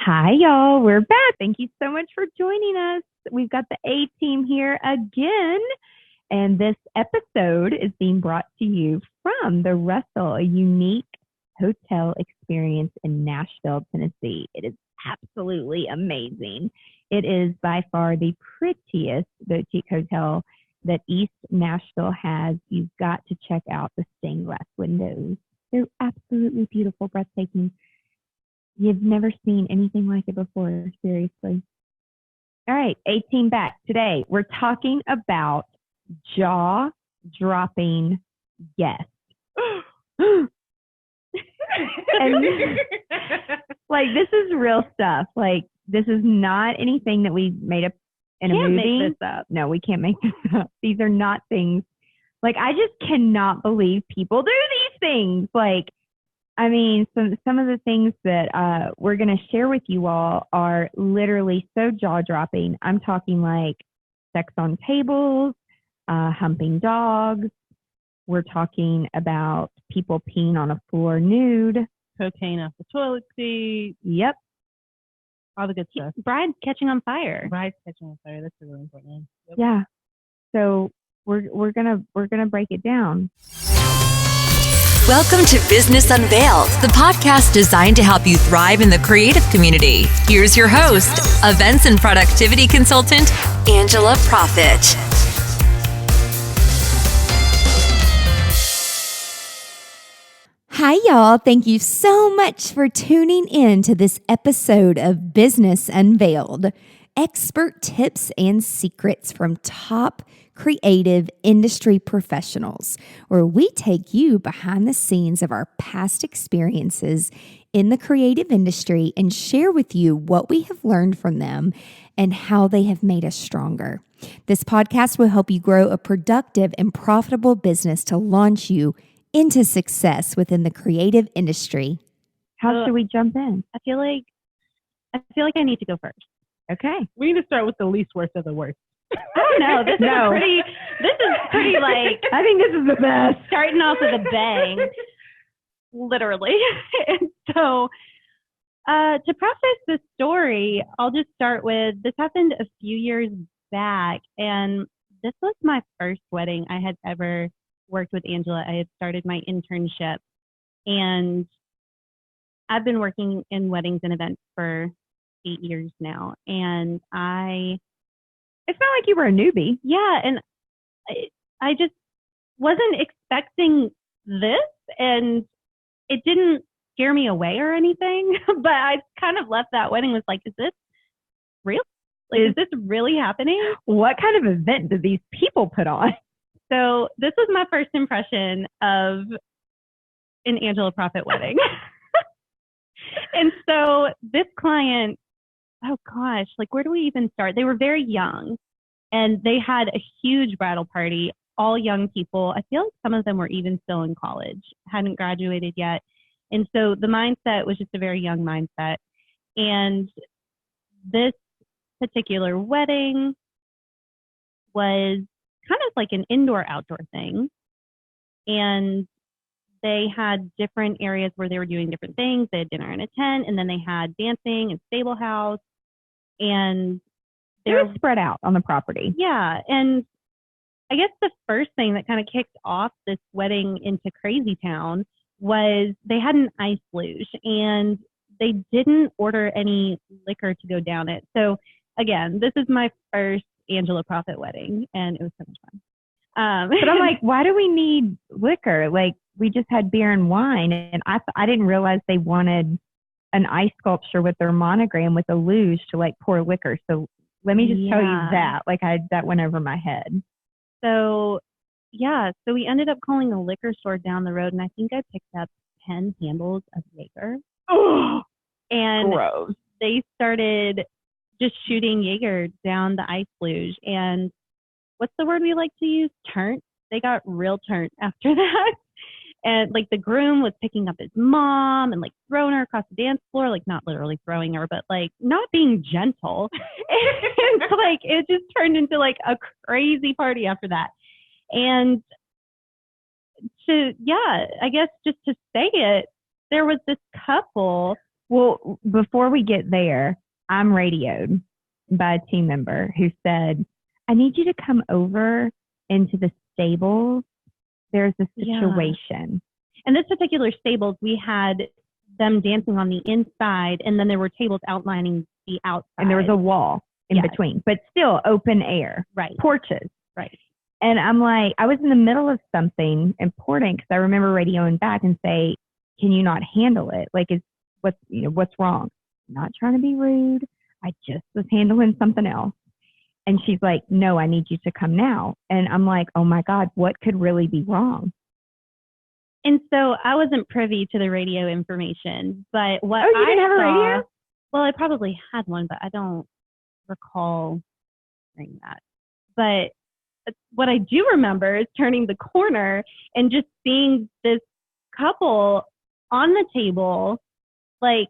Hi, y'all. We're back. Thank you so much for joining us. We've got the A team here again, and this episode is being brought to you from the Russell, a unique hotel experience in Nashville, Tennessee. It is absolutely amazing. It is by far the prettiest boutique hotel that East Nashville has. You've got to check out the stained glass windows. They're absolutely beautiful, breathtaking. You've never seen anything like it before, seriously. All right, A team back. Today, we're talking about jaw-dropping guests. And this is real stuff. This is not anything that we made up in a movie. Make this up. No, we can't make this up. These are not things. I just cannot believe people do these things. Some of the things that we're going to share with you all are literally so jaw-dropping. I'm talking like sex on tables, humping dogs. We're talking about people peeing on a floor nude. Cocaine off the toilet seat. Yep. All the good stuff. Brides catching on fire. Brides catching on fire. That's a really important one. Yep. Yeah. So we're gonna break it down. Welcome to Business Unveiled, the podcast designed to help you thrive in the creative community. Here's your host, events and productivity consultant, Angela Proffitt. Hi, y'all. Thank you so much for tuning in to this episode of Business Unveiled. Expert tips and secrets from top creative industry professionals, where we take you behind the scenes of our past experiences in the creative industry and share with you what we have learned from them and how they have made us stronger. This podcast will help you grow a productive and profitable business to launch you into success within the creative industry. How should we jump in? I feel like I need to go first. Okay. We need to start with the least worst of the worst. I don't know. This is pretty I think this is the best. Starting off with a bang. Literally. And so to process this story, I'll just start with, this happened a few years back, and this was my first wedding I had ever worked with Angela. I had started my internship, and I've been working in weddings and events for 8 years now, and it's not like you were a newbie. Yeah, and I just wasn't expecting this, and it didn't scare me away or anything, but I kind of left that wedding with is this real? Is this really happening? What kind of event did these people put on? So this was my first impression of an Angela Proffitt wedding. And so this client, oh gosh, where do we even start? They were very young, and they had a huge bridal party, all young people. I feel like some of them were even still in college, hadn't graduated yet. And so the mindset was just a very young mindset. And this particular wedding was kind of like an indoor-outdoor thing. And they had different areas where they were doing different things. They had dinner in a tent, and then they had dancing and stable house. And they were spread out on the property. Yeah. And I guess the first thing that kind of kicked off this wedding into crazy town was they had an ice luge, and they didn't order any liquor to go down it. So again, this is my first Angela Proffitt wedding, and it was so much fun. But I'm like, why do we need liquor? We just had beer and wine, and I didn't realize they wanted an ice sculpture with their monogram with a luge to pour liquor. So let me just tell you that. That went over my head. So yeah, so we ended up calling a liquor store down the road, and I think I picked up 10 handles of Jaeger. Oh, and gross. They started just shooting Jaeger down the ice luge. And what's the word we like to use? Turnt. They got real turnt after that. And the groom was picking up his mom and throwing her across the dance floor, not literally throwing her, but not being gentle. And it just turned into a crazy party after that. And I guess just to say it, there was this couple Well, before we get there, I'm radioed by a team member who said, I need you to come over into the stables. There's a situation. And this particular stables, we had them dancing on the inside, and then there were tables outlining the outside. And there was a wall in between, but still open air. Right. Porches. Right. And I'm like, I was in the middle of something important because I remember radioing back and say, can you not handle it? Like, what's wrong? I'm not trying to be rude. I just was handling something else. And she's like, no, I need you to come now. And I'm like, oh my God, what could really be wrong? And so I wasn't privy to the radio information, but what you didn't have a radio? Well, I probably had one, but I don't recall saying that. But what I do remember is turning the corner and just seeing this couple on the table, like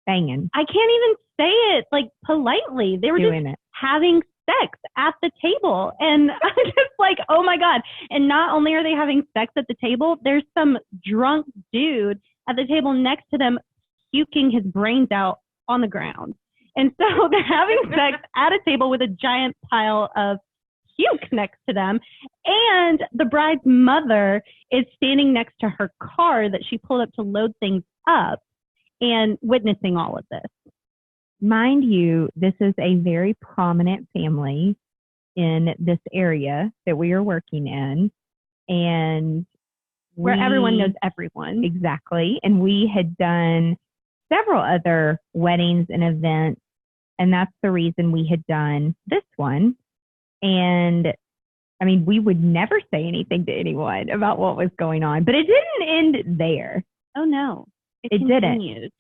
banging. I can't even say it like politely. They were doing just it. having sex at the table. And I'm just like, oh my God. And not only are they having sex at the table, there's some drunk dude at the table next to them puking his brains out on the ground. And so they're having sex at a table with a giant pile of puke next to them. And the bride's mother is standing next to her car that she pulled up to load things up and witnessing all of this. Mind you, this is a very prominent family in this area that we are working in. And where everyone knows everyone. Exactly. And we had done several other weddings and events. And that's the reason we had done this one. And I mean, we would never say anything to anyone about what was going on, but it didn't end there. Oh no, it didn't.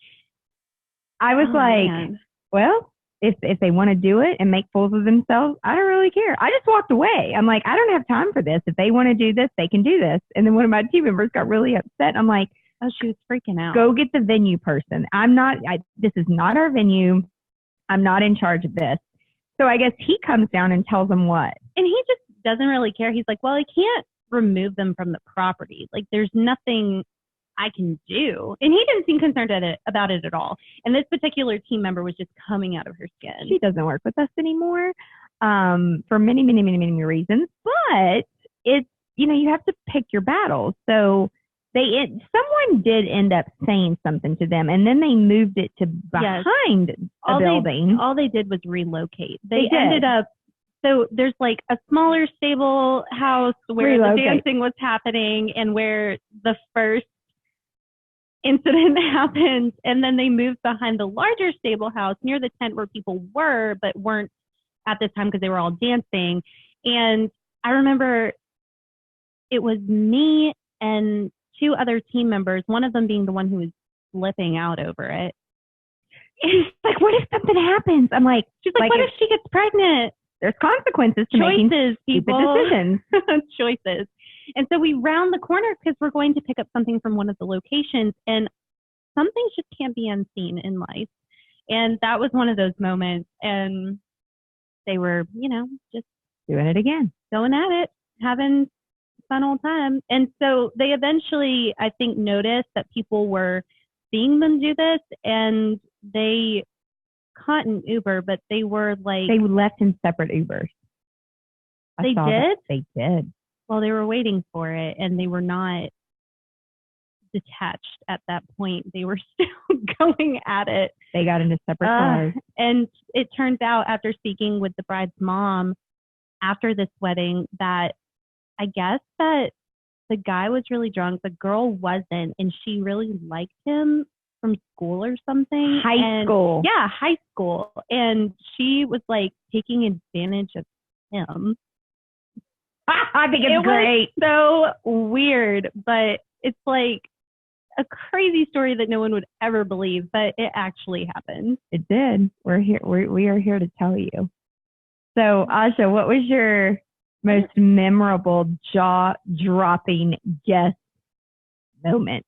I was man. Well, if they want to do it and make fools of themselves, I don't really care. I just walked away. I'm like, I don't have time for this. If they want to do this, they can do this. And then one of my team members got really upset. I'm like, oh, she was freaking out. Go get the venue person. This is not our venue. I'm not in charge of this. So I guess he comes down and tells them what? And he just doesn't really care. He's like, well, I can't remove them from the property. Like, there's nothing I can do. And he didn't seem concerned about it at all. And this particular team member was just coming out of her skin. She doesn't work with us anymore for many, many, many, many reasons. But it's, you have to pick your battles. So someone did end up saying something to them, and then they moved it to behind a building. All they did was relocate. They ended up, so there's like a smaller stable house where the dancing was happening and where the first incident happened, and then they moved behind the larger stable house near the tent where people were, but weren't at this time because they were all dancing. And I remember it was me and two other team members, one of them being the one who was flipping out over it. It's like, what if something happens? I'm like, she's like, what if she gets pregnant? There's consequences to making stupid decisions. Choices. And so we round the corner because we're going to pick up something from one of the locations, and some things just can't be unseen in life. And that was one of those moments. And they were, just doing it again, going at it, having fun old time. And so they eventually, I think, noticed that people were seeing them do this, and they caught an Uber, but they were like... They left in separate Ubers. They did? They did. Well, they were waiting for it, and they were not detached at that point. They were still going at it. They got into separate cars. And it turns out, after speaking with the bride's mom after this wedding, that I guess that the guy was really drunk. The girl wasn't, and she really liked him from school or something. High school. Yeah, high school. And she was like taking advantage of him. I think it's great. Was so weird, but it's like a crazy story that no one would ever believe, but it actually happened. It did. We're here. We are here to tell you. So, Asha, what was your most memorable jaw-dropping guest moment?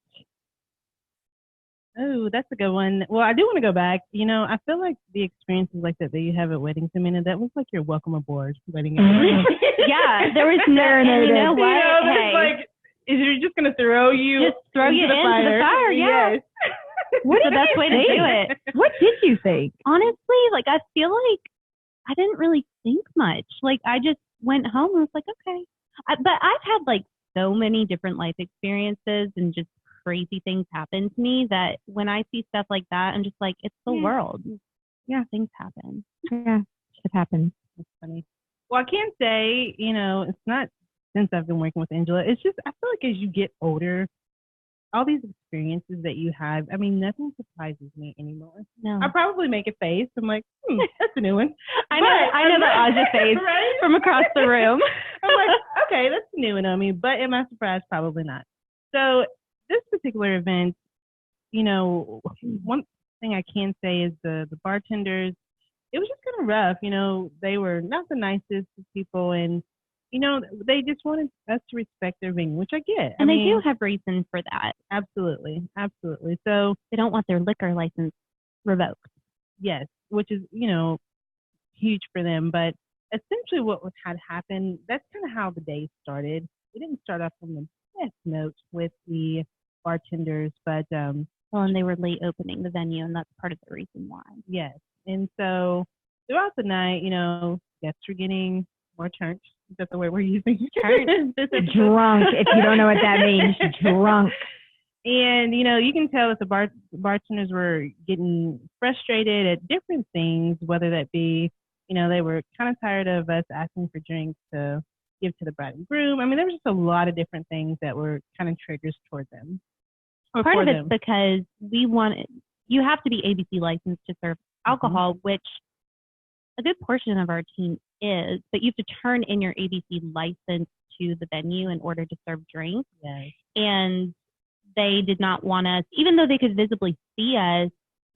Oh, that's a good one. Well, I do want to go back. I feel like the experiences like that you have at weddings, that was like your welcome aboard wedding. Yeah, there was no, and you know what? Hey. Like, is you're just going to throw you into the fire, Yes. What the did best you way to think? do it. What did you think? Honestly, like, I feel like I didn't really think much. Like, I just went home and was like, okay. But I've had like so many different life experiences and just crazy things happen to me that when I see stuff like that, I'm just like, it's the world. Yeah, things happen. Yeah, shit happens. That's funny. Well, I can't say, it's not since I've been working with Angela. It's just, I feel like as you get older, all these experiences that you have, I mean, nothing surprises me anymore. No. I probably make a face. I'm like, that's a new one. I know the Aja face right? from across the room. I'm like, okay, that's a new one on me. But am I surprised? Probably not. So this particular event, one thing I can say is the bartenders, it was just kind of rough. They were not the nicest people, and they just wanted us to respect their venue, which I get. And they do have reason for that. Absolutely. So they don't want their liquor license revoked. Yes, which is, huge for them. But essentially what had happened, that's kind of how the day started. We didn't start off on the best note with the bartenders, but and they were late opening the venue, and that's part of the reason why. Yes. And so throughout the night, guests were getting more turned. Is that the word we're using? Turned. Drunk. If you don't know what that means, drunk. And, you can tell that the bartenders were getting frustrated at different things, whether that be, they were kind of tired of us asking for drinks to give to the bride and groom. I mean, there was just a lot of different things that were kind of triggers toward them. Part of it's because you have to be ABC licensed to serve alcohol, which a good portion of our team is, but you have to turn in your ABC license to the venue in order to serve drinks. Yes. And they did not want us, even though they could visibly see us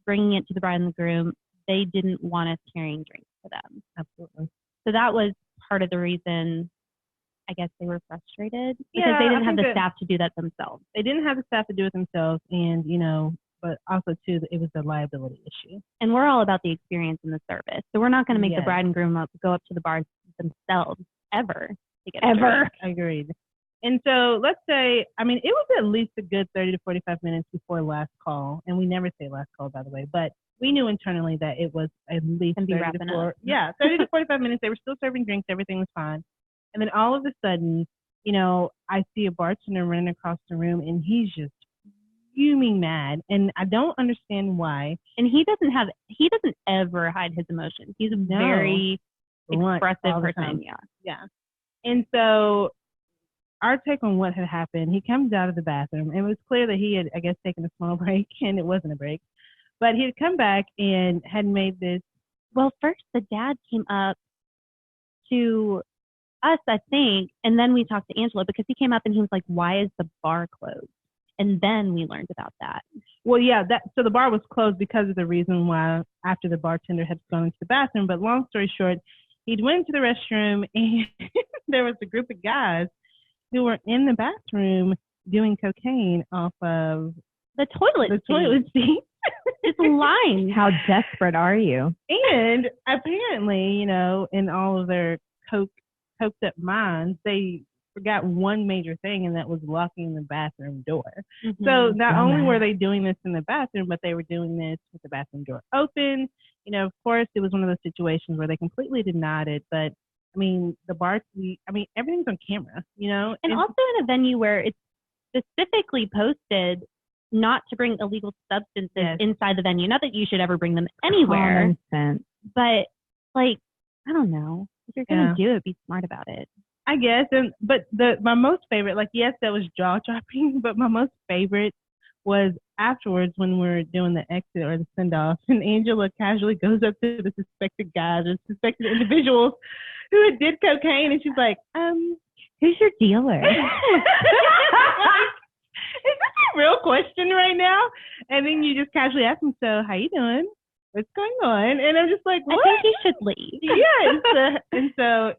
bringing it to the bride and the groom, they didn't want us carrying drinks to them. Absolutely. So that was part of the reason, I guess, they were frustrated because they didn't have the staff to do that themselves. They didn't have the staff to do it themselves, and, but also, too, it was a liability issue. And we're all about the experience and the service. So we're not going to make the bride and groom go up to the bars themselves ever to get a drink. Agreed. And so let's say, I mean, it was at least a good 30 to 45 minutes before last call. And we never say last call, by the way, but we knew internally that it was at least 30 to 45 minutes. They were still serving drinks. Everything was fine. And then all of a sudden, I see a bartender running across the room, and he's just fuming mad. And I don't understand why. And he doesn't ever hide his emotions. He's a very expressive person. Yeah. And so our take on what had happened, he comes out of the bathroom. It was clear that he had, I guess, taken a small break, and it wasn't a break. But he had come back and had made this. Well, first the dad came up to us, I think, and then we talked to Angela because he came up and he was like, why is the bar closed? And then we learned about that. Well, yeah, so the bar was closed because of the reason why after the bartender had gone into the bathroom. But long story short, he'd went into the restroom, and there was a group of guys who were in the bathroom doing cocaine off of the toilet seat. It's line. How desperate are you? And apparently, in all of their coked up minds, they forgot one major thing, and that was locking the bathroom door. Mm-hmm. So not only were they doing this in the bathroom, but they were doing this with the bathroom door open. Of course, it was one of those situations where they completely denied it, but I mean, everything's on camera, And also in a venue where it's specifically posted not to bring illegal substances inside the venue. Not that you should ever bring them anywhere. But, I don't know. If you're going to do it, be smart about it. I guess. But my most favorite, yes, that was jaw-dropping, but my most favorite was afterwards when we're doing the exit or the send-off, and Angela casually goes up to the suspected guys or suspected individuals who did cocaine, and she's like, who's your dealer? Is this a real question right now? And then you just casually ask them, so how you doing? What's going on? And I'm just like, what? I think you should leave. Yes. And so,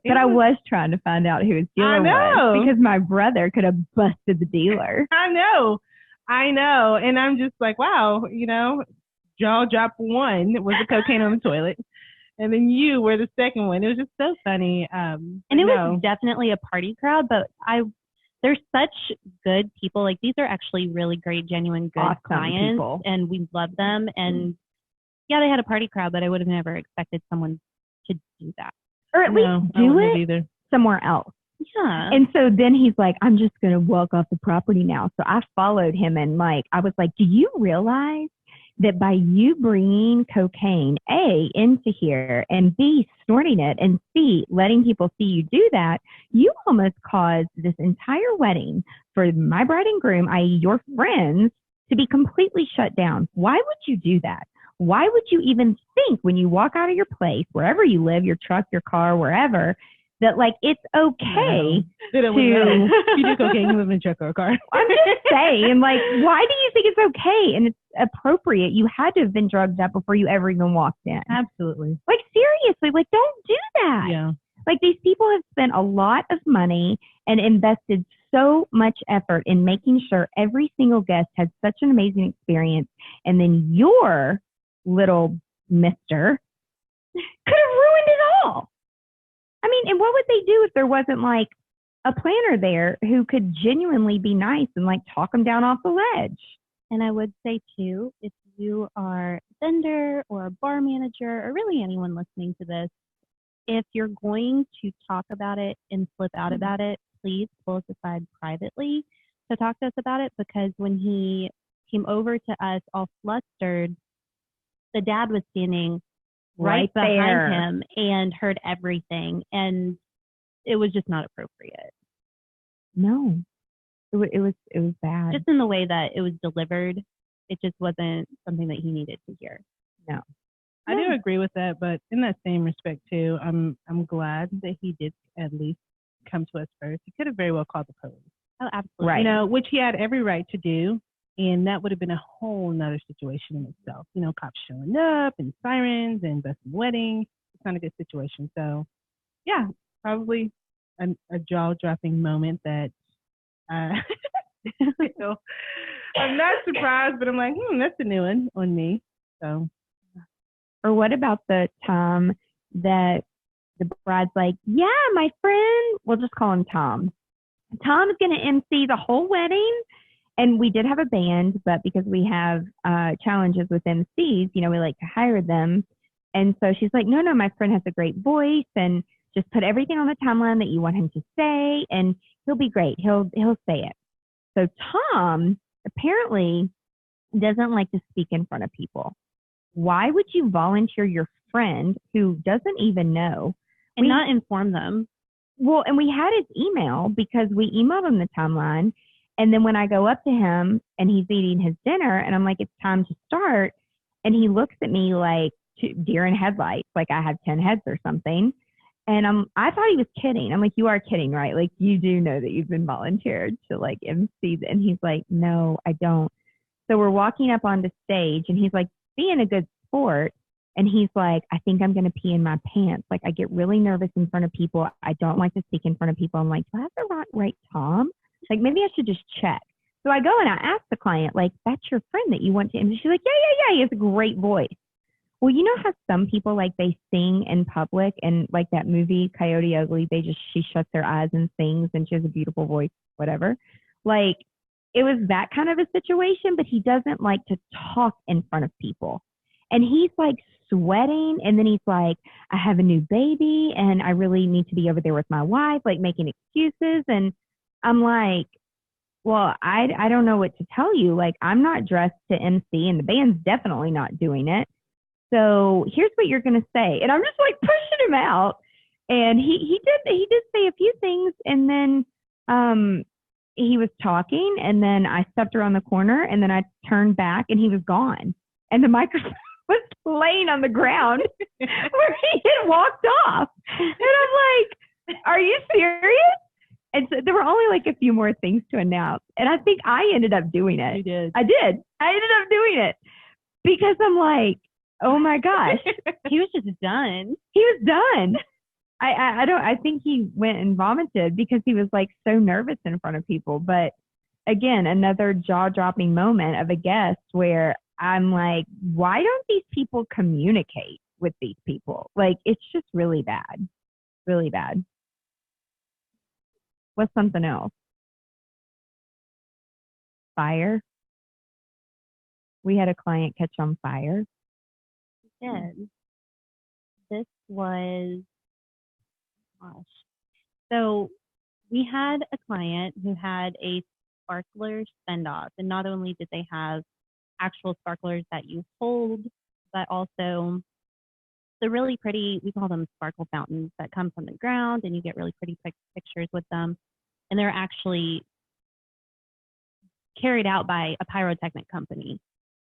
But I was trying to find out who his dealer was because my brother could have busted the dealer. I know. And I'm just like, wow, jaw drop one was the cocaine on the toilet. And then you were the second one. It was just so funny. And it was definitely a party crowd, but they're such good people. Like these are actually really great, genuine, good awesome clients, people. and we love them. And yeah, they had a party crowd, but I would have never expected someone to do that. Or at least do it either. somewhere else. Yeah. And so then he's like, I'm just going to walk off the property now. So I followed him and like, I was like, do you realize that by you bringing cocaine, A, into here, and B, snorting it, and C, letting people see you do that, you almost caused this entire wedding for my bride and groom, i.e. your friends, to be completely shut down. Why would you do that? Why would you even think when you walk out of your place, wherever you live, your truck, your car, wherever, that like it's okay to you do cocaine, you live in a truck or a car. I'm just saying, like, why do you think it's okay and it's appropriate? You had to have been drugged up before you ever even walked in. Absolutely. Like seriously, like don't do that. Yeah. Like these people have spent a lot of money and invested so much effort in making sure every single guest had such an amazing experience, and then your little mister could have ruined it all. I mean, and what would they do if there wasn't like a planner there who could genuinely be nice and like talk them down off the ledge? And I would say too, if you are a vendor or a bar manager or really anyone listening to this, if you're going to talk about it and flip out about it, please pull us aside privately to talk to us about it, because when he came over to us all flustered, the dad was standing right behind him and heard everything, and it was just not appropriate. No, it was bad. Just in the way that it was delivered, it just wasn't something that he needed to hear. No, I do agree with that, but in that same respect too, I'm glad that he did at least come to us first. He could have very well called the police. Oh, absolutely. Right. You know, which he had every right to do. And that would have been a whole nother situation in itself. You know, cops showing up and sirens and busting weddings. It's not a good situation. So, yeah, probably a jaw-dropping moment that you know, I'm not surprised, but I'm like, that's a new one on me. So, or what about the time that the bride's like, yeah, my friend, we'll just call him Tom. Tom's going to MC the whole wedding. And we did have a band, but because we have challenges with MCs, you know, we like to hire them. And so she's like, no, my friend has a great voice, and just put everything on the timeline that you want him to say, and he'll be great. He'll say it. So Tom apparently doesn't like to speak in front of people. Why would you volunteer your friend who doesn't even know and not inform them? Well, and we had his email because we emailed him the timeline. And then when I go up to him and he's eating his dinner and I'm like, it's time to start. And he looks at me like deer in headlights, like I have 10 heads or something. And I thought he was kidding. I'm like, you are kidding, right? Like, you do know that you've been volunteered to like MC. And he's like, no, I don't. So we're walking up onto stage and he's like being a good sport. And he's like, I think I'm going to pee in my pants. Like, I get really nervous in front of people. I don't like to speak in front of people. I'm like, do I have the right Tom? Like, maybe I should just check. So I go and I ask the client, like, that's your friend that you want to MC? She's like, yeah. He has a great voice. Well, you know how some people, like, they sing in public, and like that movie, Coyote Ugly, she shuts her eyes and sings, and she has a beautiful voice, whatever. Like, it was that kind of a situation, but he doesn't like to talk in front of people. And he's like sweating, and then he's like, I have a new baby, and I really need to be over there with my wife, like making excuses. And I'm like, well, I don't know what to tell you. Like, I'm not dressed to MC, and the band's definitely not doing it. So here's what you're going to say. And I'm just like pushing him out. And he did say a few things. And then he was talking, and then I stepped around the corner, and then I turned back, and he was gone. And the microphone was laying on the ground where he had walked off. And I'm like, are you serious? And so there were only like a few more things to announce. And I think I ended up doing it. You did. I did. I ended up doing it because I'm like, oh my gosh. He was just done. He was done. I think he went and vomited because he was like so nervous in front of people. But again, another jaw-dropping moment of a guest where I'm like, why don't these people communicate with these people? Like, it's just really bad. Really bad. What's something else? fire? We had a client catch on fire. Did. This was, gosh. So we had a client who had a sparkler send-off, and not only did they have actual sparklers that you hold, but also the really pretty, we call them sparkle fountains that come from the ground, and you get really pretty pictures with them. And they're actually carried out by a pyrotechnic company.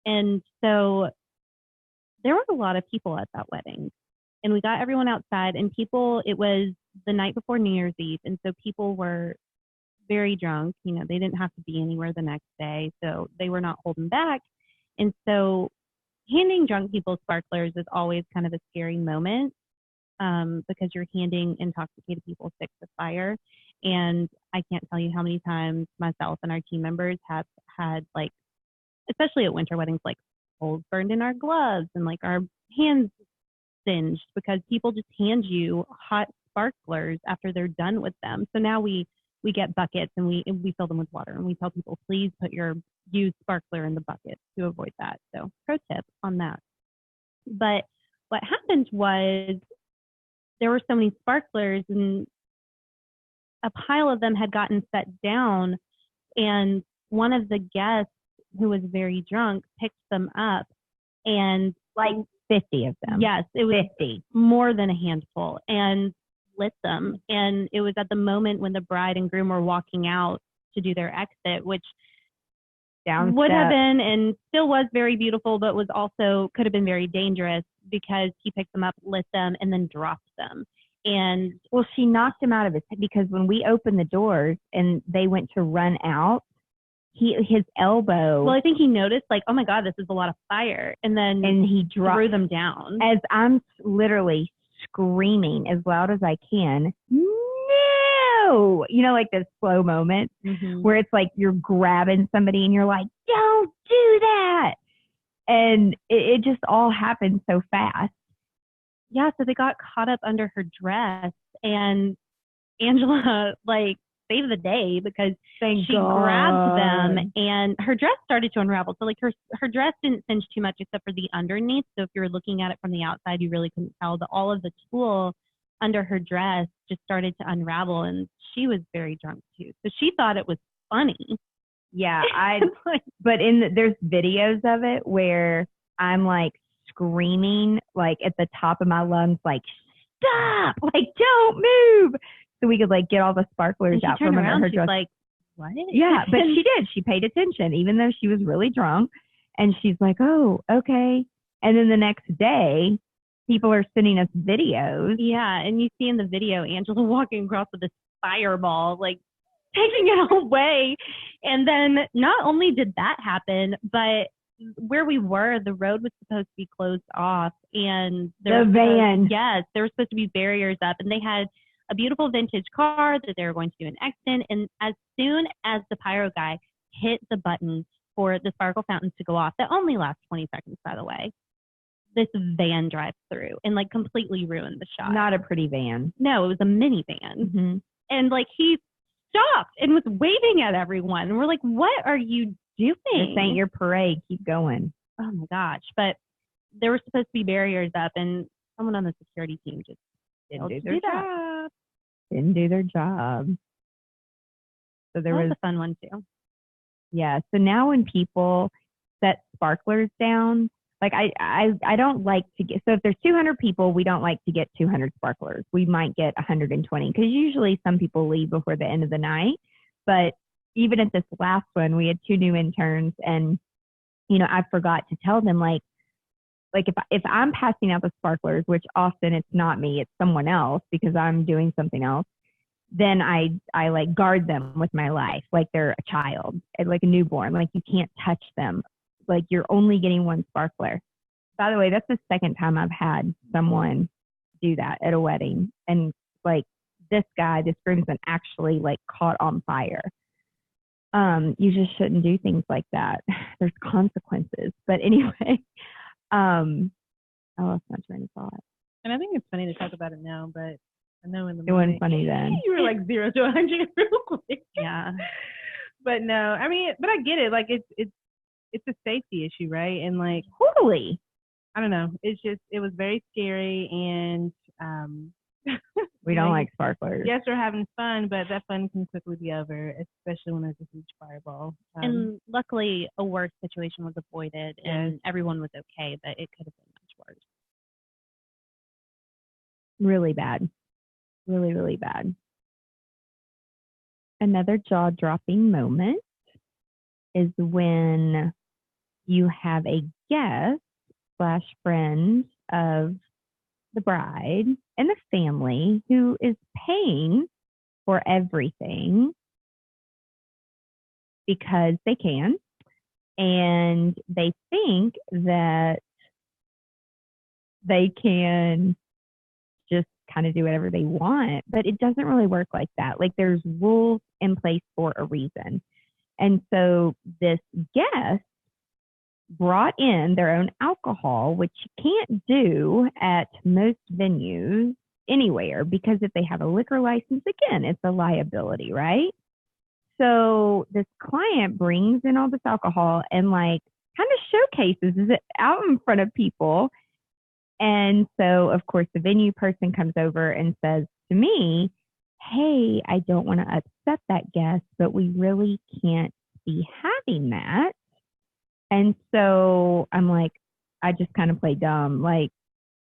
And so there were a lot of people at that wedding, and we got everyone outside, and people, it was the night before New Year's Eve. And so people were very drunk. You know, they didn't have to be anywhere the next day, so they were not holding back. And so handing drunk people sparklers is always kind of a scary moment, because you're handing intoxicated people sticks of fire. And I can't tell you how many times myself and our team members have had, like, especially at winter weddings, like holes burned in our gloves and like our hands singed because people just hand you hot sparklers after they're done with them. So now we get buckets and we fill them with water, and we tell people, please put your used sparkler in the bucket to avoid that. So pro tip on that. But what happened was there were so many sparklers, and a pile of them had gotten set down, and one of the guests, who was very drunk, picked them up, and like 50 of them. Yes, it was 50, more than a handful, and lit them. And it was at the moment when the bride and groom were walking out to do their exit, which would have been and still was very beautiful, but was also could have been very dangerous because he picked them up, lit them, and then dropped them. And well, she knocked him out of his head, because when we opened the doors and they went to run out, his elbow. Well, I think he noticed, like, oh my God, this is a lot of fire. And he threw them down. As I'm literally screaming as loud as I can, no! You know, like the slow moment where it's like you're grabbing somebody and you're like, don't do that. And it just all happened so fast. Yeah, so they got caught up under her dress, and Angela, like, saved the day because she grabbed them and her dress started to unravel. So like her dress didn't cinch too much except for the underneath. So if you were looking at it from the outside, you really couldn't tell. But all of the tulle under her dress just started to unravel, and she was very drunk too. So she thought it was funny. Yeah, but there's videos of it where I'm like screaming like at the top of my lungs, like, stop, like, don't move. So we could like get all the sparklers out from under her dress. Like, what? Yeah, but she did. She paid attention, even though she was really drunk. And she's like, oh, okay. And then the next day, people are sending us videos. Yeah, and you see in the video, Angela walking across with this fireball, like taking it away. And then not only did that happen, but where we were, the road was supposed to be closed off. And the van. Yes, there were supposed to be barriers up. And they had a beautiful vintage car that they were going to do an exit. And as soon as the pyro guy hit the button for the sparkle fountains to go off, that only lasts 20 seconds, by the way, this van drives through and like completely ruined the shot. Not a pretty van. No, it was a minivan. And like he stopped and was waving at everyone. And we're like, what are you doing? This ain't your parade. Keep going. Oh my gosh. But there were supposed to be barriers up, and someone on the security team just didn't do their job. Didn't do their job. So there was a fun one too. Yeah. So now when people set sparklers down, like I don't like to get, so if there's 200 people, we don't like to get 200 sparklers. We might get 120 because usually some people leave before the end of the night. But even at this last one, we had 2 new interns, and, you know, I forgot to tell them, like if I'm passing out the sparklers, which often it's not me, it's someone else because I'm doing something else, then I like guard them with my life, like they're a child, like a newborn, like you can't touch them. Like you're only getting 1 sparkler. By the way, that's the second time I've had someone do that at a wedding. And like this groomsman actually like caught on fire. You just shouldn't do things like that. There's consequences. But anyway, I lost my train of thought. And I think it's funny to talk about it now, but I know in the it wasn't funny then. You were like 0 to 100 real quick. Yeah. But no, I mean, but I get it. Like it's a safety issue, right? And like Totally. I don't know. It's just it was very scary, and We don't like sparklers. Yes, we're having fun, but that fun can quickly be over, especially when there's a huge fireball. And luckily, a worse situation was avoided, and everyone was okay. But it could have been much worse. Really bad. Really, really bad. Another jaw-dropping moment is when you have a guest / friend of the bride and the family who is paying for everything because they can, and they think that they can just kind of do whatever they want, but it doesn't really work like that. Like there's rules in place for a reason. And so this guest brought in their own alcohol, which you can't do at most venues anywhere, because if they have a liquor license, again, it's a liability, right? So this client brings in all this alcohol and like kind of showcases it out in front of people. And so, of course, the venue person comes over and says to me, hey, I don't want to upset that guest, but we really can't be having that. And so I'm like, I just kind of play dumb. Like,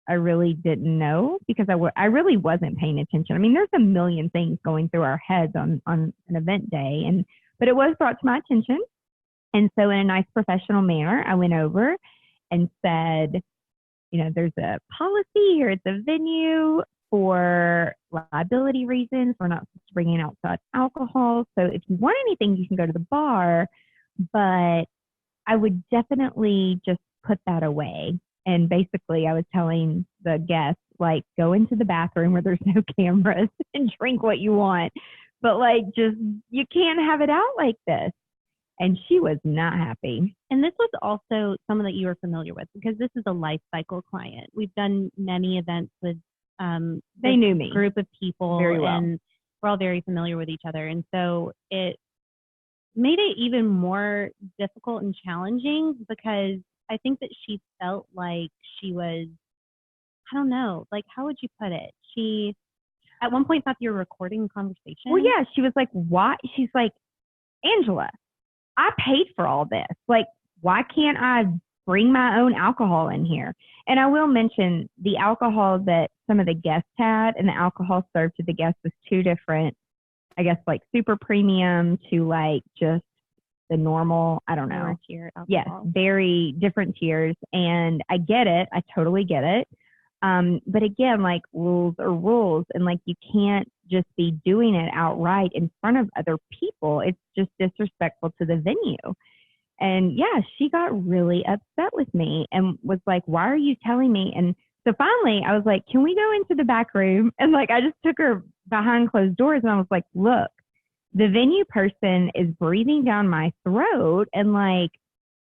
I really didn't know because I really wasn't paying attention. I mean, there's a million things going through our heads on an event day, but it was brought to my attention. And so in a nice professional manner, I went over and said, you know, there's a policy here at the venue for liability reasons. We're not supposed to bring in outside alcohol. So if you want anything, you can go to the bar, but I would definitely just put that away. And basically I was telling the guests, like, go into the bathroom where there's no cameras and drink what you want. But like, just, you can't have it out like this. And she was not happy. And this was also someone that you were familiar with, because this is a life cycle client. We've done many events with they knew me group of people very well. And we're all very familiar with each other. And so it made it even more difficult and challenging, because I think that she felt like she was, I don't know, like, how would you put it? She at one point thought you were recording a conversation. Well, yeah, she was like, why? She's like, Angela, I paid for all this. Like, why can't I bring my own alcohol in here? And I will mention the alcohol that some of the guests had and the alcohol served to the guests was two different, I guess, like super premium to like just the normal, I don't know. Tier alcohol. Yes, very different tiers. And I get it. I totally get it. But again, like, rules are rules, and like, you can't just be doing it outright in front of other people. It's just disrespectful to the venue. And yeah, she got really upset with me and was like, why are you telling me? And so finally I was like, can we go into the back room? And like, I just took her behind closed doors and I was like, look, the venue person is breathing down my throat, and like,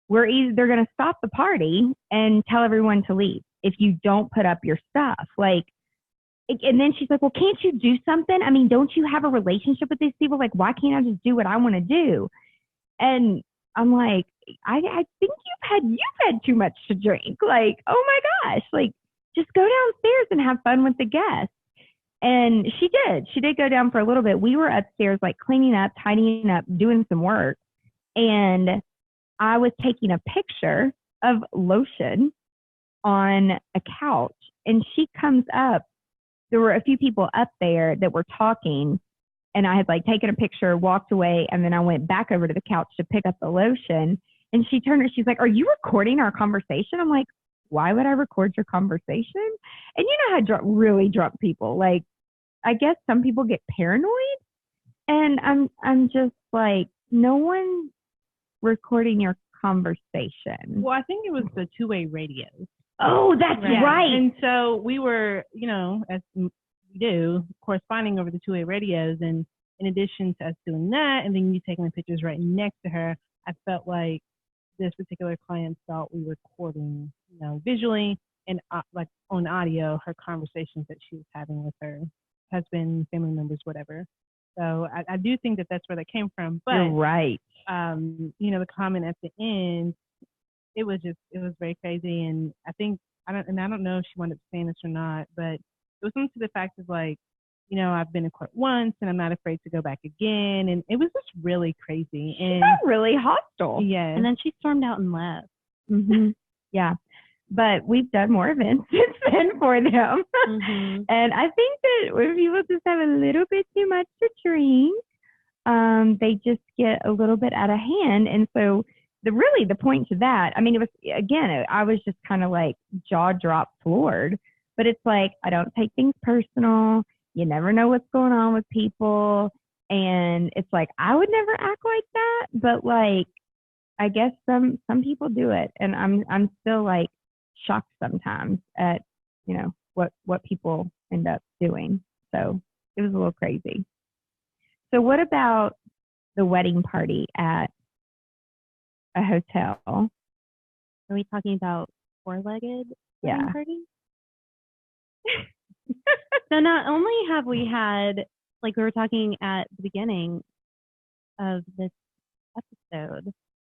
they're going to stop the party and tell everyone to leave if you don't put up your stuff. Like, and then she's like, well, can't you do something? I mean, don't you have a relationship with these people? Like, why can't I just do what I want to do? And I'm like, I think you've had too much to drink. Like, oh my gosh, like, just go downstairs and have fun with the guests. And she did go down for a little bit. We were upstairs, like, cleaning up, tidying up, doing some work. And I was taking a picture of lotion on a couch, and she comes up. There were a few people up there that were talking, and I had like taken a picture, walked away, and then I went back over to the couch to pick up the lotion. And she turned and she's like, are you recording our conversation? I'm like, why would I record your conversation? And you know how really drunk people, like, I guess some people get paranoid, and I'm just like, no one's recording your conversation. Well, I think it was the two-way radios. Oh, that's right. And so we were, you know, as we do, corresponding over the two-way radios. And in addition to us doing that, and then you taking the pictures right next to her, I felt like this particular client thought we were recording, you know, visually and like on audio, her conversations that she was having with her husband, family members, whatever. So I do think that that's where that came from. But You're right. the comment at the end, it was very crazy. And I don't know if she wanted to say this or not, but it was something to the fact of like, I've been in court once and I'm not afraid to go back again. And it was just really crazy. And She got really hostile. yeah. And then she stormed out and left. Mm-hmm. Yeah. But we've done more events since then for them. Mm-hmm. And I think that when people just have a little bit too much to drink, they just get a little bit out of hand. And so the point to that, I mean, it was, again, I was just kind of like jaw drop floored, but it's like, I don't take things personal. You never know what's going on with people. And it's like, I would never act like that, but like, I guess some people do it. And I'm still like shocked sometimes at, what people end up doing. So it was a little crazy. So what about the wedding party at a hotel? Are we talking about four-legged wedding party? So not only have we had, like we were talking at the beginning of this episode,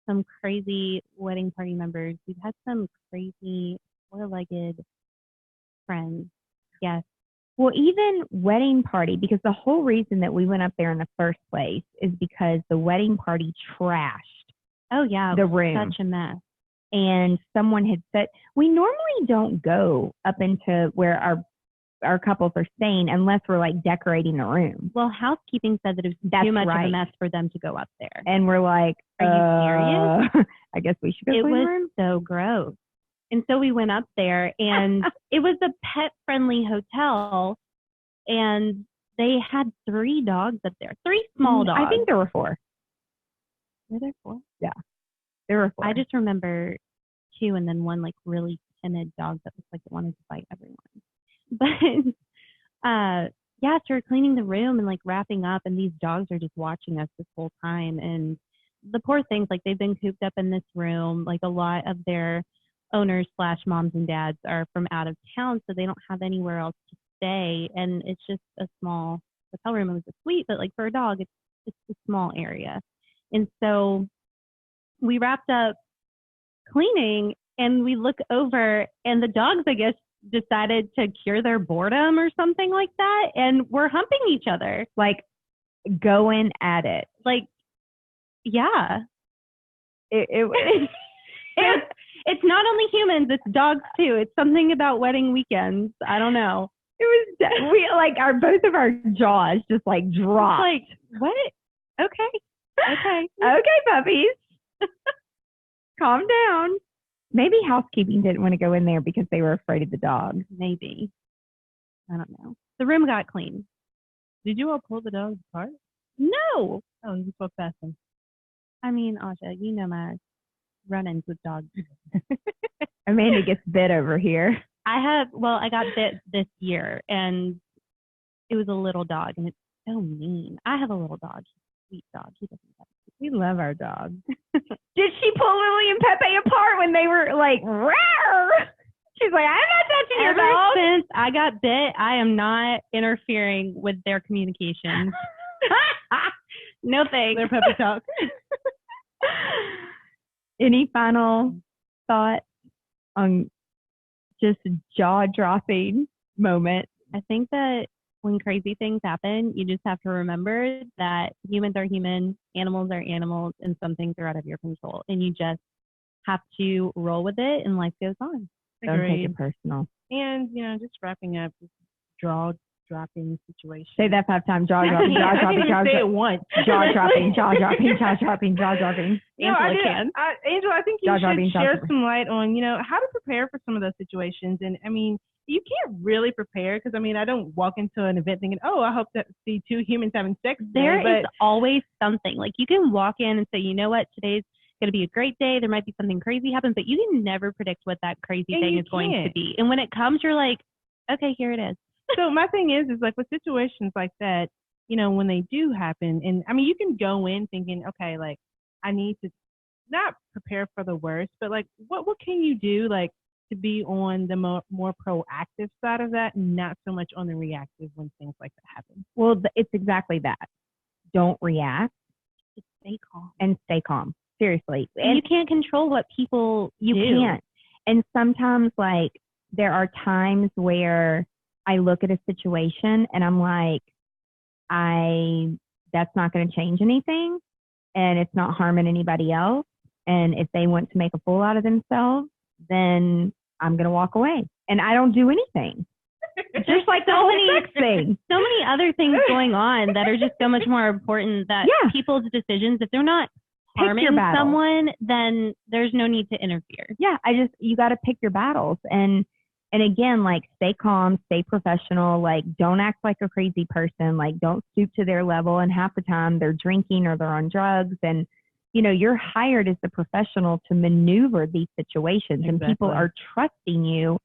some crazy wedding party members, we've had some crazy four-legged friends. Yes. Well, even wedding party, because the whole reason that we went up there in the first place is because the wedding party trashed the room. Such a mess. And someone had said, we normally don't go up into where our couples are staying unless we're like decorating the room. Well, housekeeping said that it was too much of a mess for them to go up there. And we're like, are you serious? I guess we should go It clean the was room. so gross. And so we went up there, and it was a pet-friendly hotel, and they had 3 dogs up there, 3 small dogs. I think there were 4. Were there 4? Yeah, there were 4. I just remember 2, and then one like really timid dog that looked like it wanted to bite everyone. But so we're cleaning the room and like wrapping up, and these dogs are just watching us this whole time. And the poor things, like they've been cooped up in this room. Like a lot of their owners / moms and dads are from out of town, so they don't have anywhere else to stay. And it's just a small hotel room. It was a suite, but like for a dog, it's a small area. And so we wrapped up cleaning, and we look over, and the dogs, I guess, decided to cure their boredom or something like that, and we're humping each other, like going at it. Like, yeah, it's not only humans, it's dogs too. It's something about wedding weekends. I don't know. It was we like both of our jaws just like dropped. Like, what? Okay, puppies, calm down. Maybe housekeeping didn't want to go in there because they were afraid of the dogs. Maybe. I don't know. The room got clean. Did you all pull the dogs apart? No. Oh, you so fast. I mean, Asha, you know my run-ins with dogs. Amanda gets bit over here. I got bit this year, and it was a little dog, and it's so mean. I have a little dog. He's a sweet dog. He doesn't have We love our dogs. Did she pull Lily and Pepe apart when they were like, rawr? She's like, I'm not touching your dog. Ever since I got bit, I am not interfering with their communication. No thanks. Their puppy talk. Any final thoughts on just jaw-dropping moment? I think that when crazy things happen, you just have to remember that humans are human, animals are animals, and some things are out of your control. And you just have to roll with it, and life goes on. Don't take it personal. And, just wrapping up, jaw-dropping situation. Say that 5 times. Jaw-dropping, jaw-dropping, jaw-dropping. Say it once. Jaw-dropping, jaw-dropping, jaw-dropping, jaw-dropping. Angela, I think you should share some light on, how to prepare for some of those situations. And, I mean, you can't really prepare because, I mean, I don't walk into an event thinking, oh, I hope to see 2 humans having sex today. There is always something. Like, you can walk in and say, you know what, today's going to be a great day. There might be something crazy happen, but you can never predict what that crazy thing is going to be. And when it comes, you're like, okay, here it is. So my thing is like with situations like that, when they do happen, and I mean, you can go in thinking, okay, like I need to not prepare for the worst, but like what can you do like to be on the more proactive side of that and not so much on the reactive when things like that happen? Well, it's exactly that. don't react. Just stay calm. And stay calm. Seriously. And you can't control what people do. Can't. And sometimes, like, there are times where I look at a situation and I'm like, that's not going to change anything, and it's not harming anybody else. And if they want to make a fool out of themselves, then I'm going to walk away. And I don't do anything. Just like the whole sex thing. So many other things going on that are just so much more important that people's decisions, if they're not harming someone, then there's no need to interfere. Yeah, you got to pick your battles. And again, like, stay calm, stay professional, like, don't act like a crazy person, like, don't stoop to their level. And half the time they're drinking or they're on drugs. And, you know, you're hired as the professional to maneuver these situations. Exactly. And people are trusting you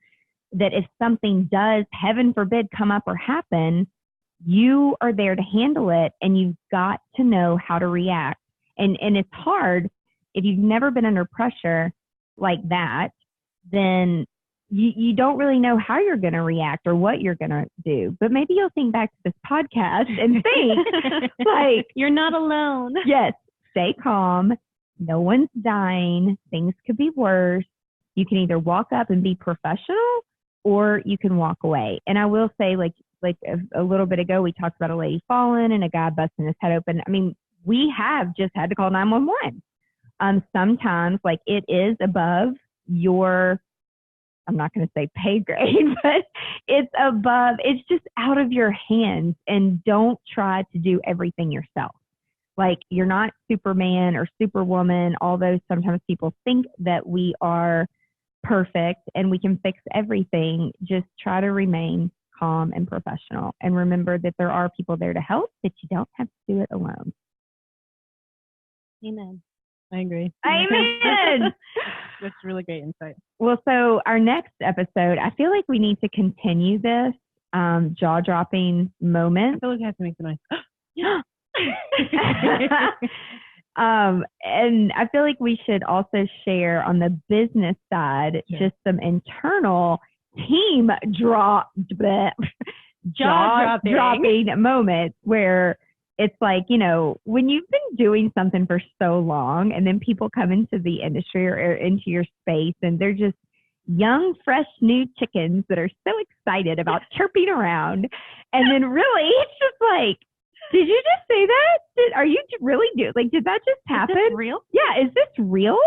that if something does, heaven forbid, come up or happen, you are there to handle it, and you've got to know how to react. And it's hard if you've never been under pressure like that, then you don't really know how you're going to react or what you're going to do. But maybe you'll think back to this podcast and think, like, you're not alone. Yes, stay calm. No one's dying. Things could be worse. You can either walk up and be professional, or you can walk away. And I will say, like a little bit ago, we talked about a lady falling and a guy busting his head open. I mean, we have just had to call 911. Sometimes, like, it is above your, I'm not going to say pay grade, but it's just out of your hands. And don't try to do everything yourself. Like, you're not Superman or Superwoman, although sometimes people think that we are perfect and we can fix everything. Just try to remain calm and professional. And remember that there are people there to help, that you don't have to do it alone. Amen. I agree. Amen. That's really great insight. Well, so our next episode, I feel like we need to continue this jaw-dropping moment. I feel like I have to make the noise. And I feel like we should also share on the business side just some internal team jaw-dropping moments where it's like, you know, when you've been doing something for so long and then people come into the industry or into your space and they're just young, fresh, new chickens that are so excited about chirping around. And then really it's just like, did you just say that? Are you really did that just happen? Is this real? Yeah. Is this real?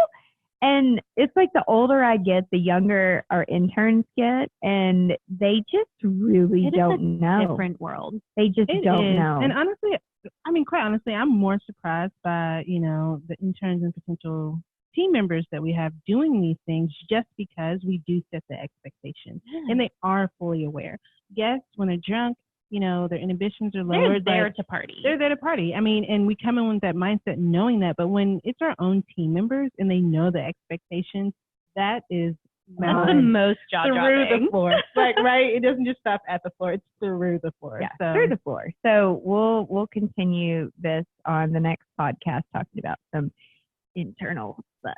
And it's like the older I get, the younger our interns get, and they just really don't know. Different world. They just don't know. And honestly, I mean, quite honestly, I'm more surprised by, you know, the interns and potential team members that we have doing these things, just because we do set the expectation and they are fully aware. Yes, when they're drunk, you know, their inhibitions are lower. They're there to party. They're there to party. I mean, and we come in with that mindset knowing that, but when it's our own team members and they know the expectations, that's the most jaw-dropping. Through the floor. Right? It doesn't just stop at the floor. It's through the floor. Yeah, through the floor. So we'll continue this on the next podcast, talking about some internal buzz.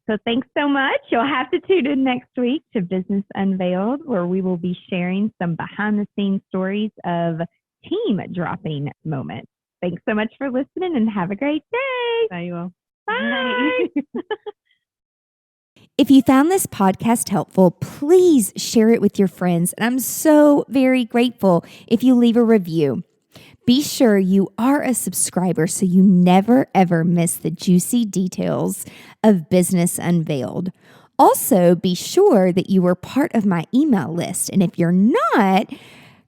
So thanks so much. You'll have to tune in next week to Business Unveiled, where we will be sharing some behind-the-scenes stories of team-dropping moments. Thanks so much for listening, and have a great day. Bye, you all. Bye. If you found this podcast helpful, please share it with your friends. And I'm so very grateful if you leave a review. Be sure you are a subscriber so you never, ever miss the juicy details of Business Unveiled. Also, be sure that you are part of my email list. And if you're not,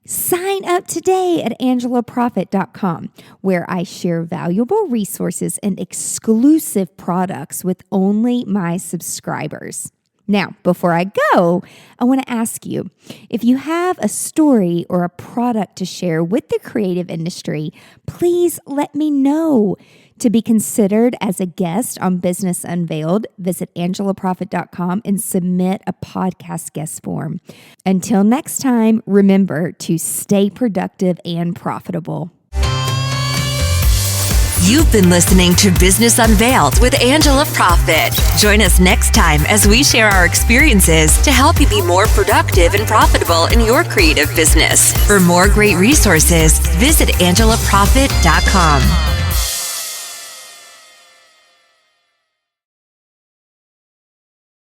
sign up today at angelaprofit.com, where I share valuable resources and exclusive products with only my subscribers. Now, before I go, I want to ask you, if you have a story or a product to share with the creative industry, please let me know. To be considered as a guest on Business Unveiled, visit angelaprofit.com and submit a podcast guest form. Until next time, remember to stay productive and profitable. You've been listening to Business Unveiled with Angela Profit. Join us next time as we share our experiences to help you be more productive and profitable in your creative business. For more great resources, visit angelaprofit.com.